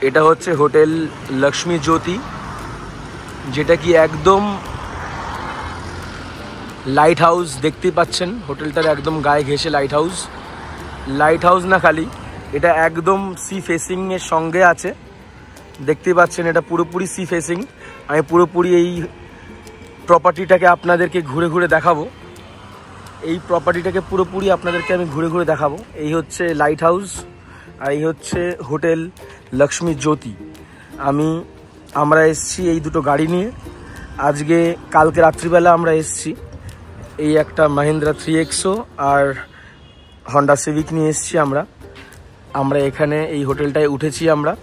এটা হচ্ছে হোটেল লক্ষ্মী জ্যোতি, যেটা কি একদম লাইট হাউস। দেখতে পাচ্ছেন হোটেলটার একদম গায়ে ঘেঁষে লাইট হাউস। লাইট হাউস না খালি, এটা একদম সি ফেসিং এর সঙ্গে আছে। দেখতে পাচ্ছেন এটা পুরোপুরি সি ফেসিং। আমি পুরোপুরি এই প্রপার্টিটাকে আপনাদেরকে ঘুরে ঘুরে দেখাবো। এই প্রপার্টিটাকে পুরোপুরি আপনাদেরকে আমি ঘুরে ঘুরে দেখাবো। এই হচ্ছে লাইট হাউস আর এই হচ্ছে হোটেল লক্ষ্মী জ্যোতি। আমরা এসছি এই দুটো গাড়ি নিয়ে। আজকে কালকে রাত্রিবেলা আমরা এসছি এই একটা মাহিন্দ্রা 3XO আর হন্ডা সিভিক নিয়ে এসছি। আমরা এখানে এই হোটেলটায় উঠেছি। আমরা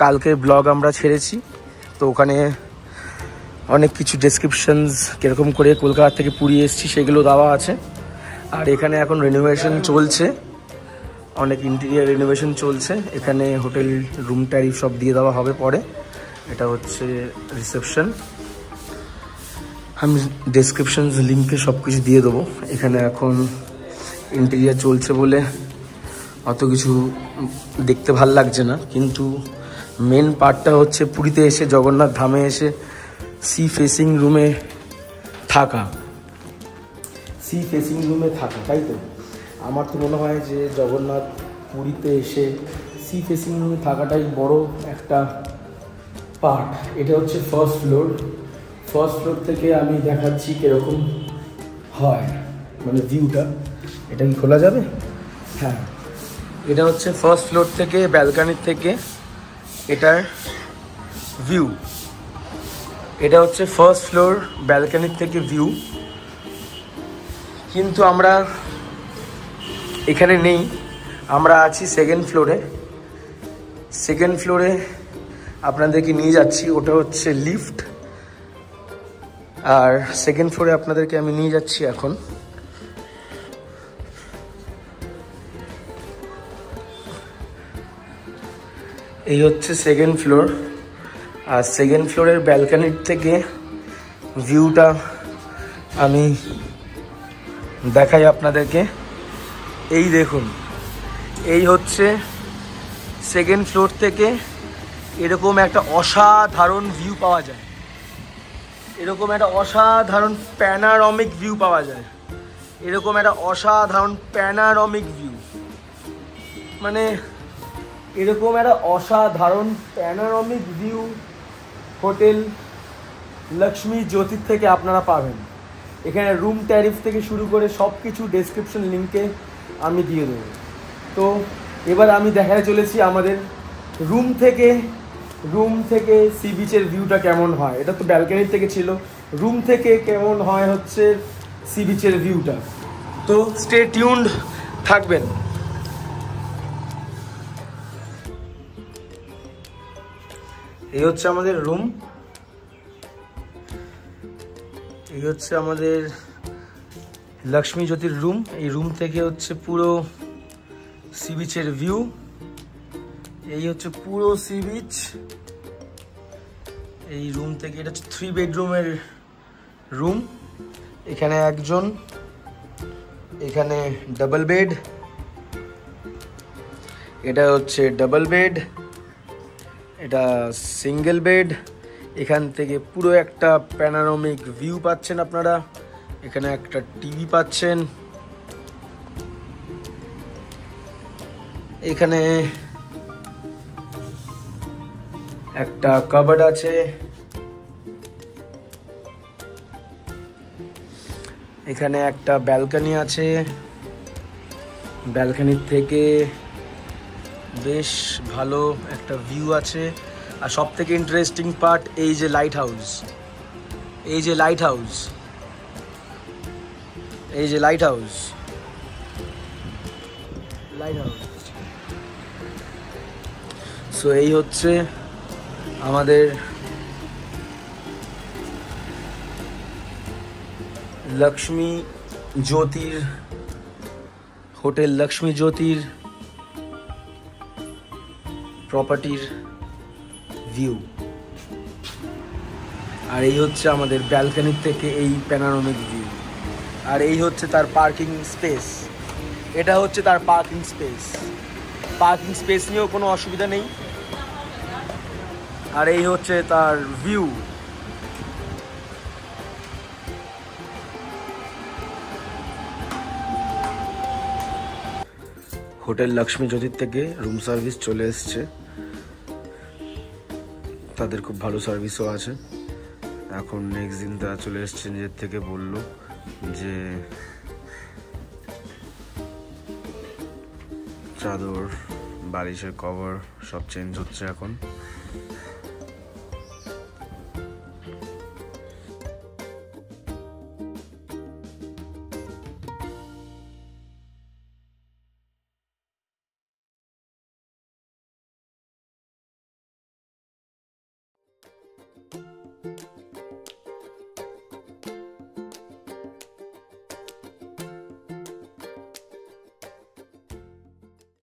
কালকে ব্লগ আমরা ছেড়েছি, তো ওখানে অনেক কিছু ডেসক্রিপশনস কীরকম করে কলকাতা থেকে পুরী এসছি সেগুলো দেওয়া আছে। আর এখানে এখন রিনোভেশন চলছে, অনেক ইন্টেরিয়ার রিনোভেশন চলছে। এখানে হোটেল রুম ট্যারিফ সব দিয়ে দেওয়া হবে পরে। এটা হচ্ছে রিসেপশন। আমি ডেসক্রিপশনস লিঙ্কে সব কিছু দিয়ে দেবো। এখানে এখন ইন্টেরিয়ার চলছে বলে অত কিছু দেখতে ভাল লাগছে না, কিন্তু মেন পার্টটা হচ্ছে পুরীতে এসে, জগন্নাথ ধামে এসে সি ফেসিং রুমে থাকা। তাই তো আমার তো মনে হয় যে জগন্নাথ পুরীতে এসে সি ফেসিং রুমে থাকাটাই বড় একটা পার্ট। এটা হচ্ছে ফার্স্ট ফ্লোর থেকে আমি দেখাচ্ছি কিরকম হয়, মানে ভিউটা। এটা কি খোলা যাবে? হ্যাঁ, এটা হচ্ছে ফার্স্ট ফ্লোর থেকে, ব্যালকানির থেকে এটার ভিউ। এটা হচ্ছে ফার্স্ট ফ্লোর ব্যালকানির থেকে ভিউ। কিন্তু আমরা এখানে নেই, আমরা আছি সেকেন্ড ফ্লোরে। আপনাদেরকে নিয়ে যাচ্ছি, ওটা হচ্ছে লিফট। আর সেকেন্ড ফ্লোরে আপনাদেরকে আমি নিয়ে যাচ্ছি এখন। এই হচ্ছে সেকেন্ড ফ্লোর। আর সেকেন্ড ফ্লোরের ব্যালকানির থেকে ভিউটা আমি দেখাই আপনাদেরকে। এই দেখুন, এই হচ্ছে সেকেন্ড ফ্লোর থেকে এরকম একটা অসাধারণ ভিউ পাওয়া যায়। এরকম একটা অসাধারণ প্যানারমিক ভিউ মানে এরকম একটা অসাধারণ প্যানারমিক ভিউ হোটেল লক্ষ্মী জ্যোতির থেকে আপনারা পাবেন। এখানে রুম ট্যারিফ থেকে শুরু করে সব কিছু ডেসক্রিপশন লিঙ্কে আমি দিয়ে দেবো। তো এবার আমি দেখাতে চলেছি আমাদের রুম থেকে সি বিচের ভিউটা কেমন হয়। এটা তো ব্যালকানির থেকে ছিল, রুম থেকে কেমন হয় হচ্ছে সি বিচের ভিউটা। তো স্টে টিউনড থাকবেন। এই হচ্ছে আমাদের রুম, এই হচ্ছে আমাদের লক্ষ্মী জ্যোতির রুম। এই রুম থেকে হচ্ছে পুরো সি বিচের ভিউ। এই হচ্ছে পুরো সি বিচ। এই রুম থেকে, এটা হচ্ছে 3 বেডরুমের রুম। এখানে একজন, এখানে ডাবল বেড, এটা হচ্ছে ডাবল বেড, এটা সিঙ্গেল বেড। এখান থেকে পুরো একটা প্যানোরামিক ভিউ পাচ্ছেন আপনারা। এখানে একটা টিভি পাচ্ছেন। এখানে একটা কাবার্ড আছে। এখানে একটা ব্যালকনি আছে। ব্যালকনির থেকে বেশ ভালো একটা ভিউ আছে। আর সব থেকে ইন্টারেস্টিং পার্ট এই যে লাইট হাউস, সো এই হচ্ছে আমাদের লক্ষ্মী জ্যোতির হোটেল লক্ষ্মী জ্যোতির প্রপার্টির ভিউ। আর এই হচ্ছে আমাদের ব্যালকনির থেকে এই প্যানোরামিক ভিউ। আর এই হচ্ছে তার পার্কিং স্পেস, এটা হচ্ছে তার পার্কিং স্পেস। পার্কিং স্পেস নিয়েও কোনো অসুবিধা নেই। আর এই হচ্ছে তার ভিউ। হোটেল লক্ষ্মী জ্যোতির থেকে রুম সার্ভিস চলে এসছে, তাদের খুব ভালো সার্ভিসও আছে। এখন নেক্সট দিন তারা চলে এসছে, নিজের থেকে বলল যে চাদর, বালিশের কভার সব চেঞ্জ হচ্ছে এখন।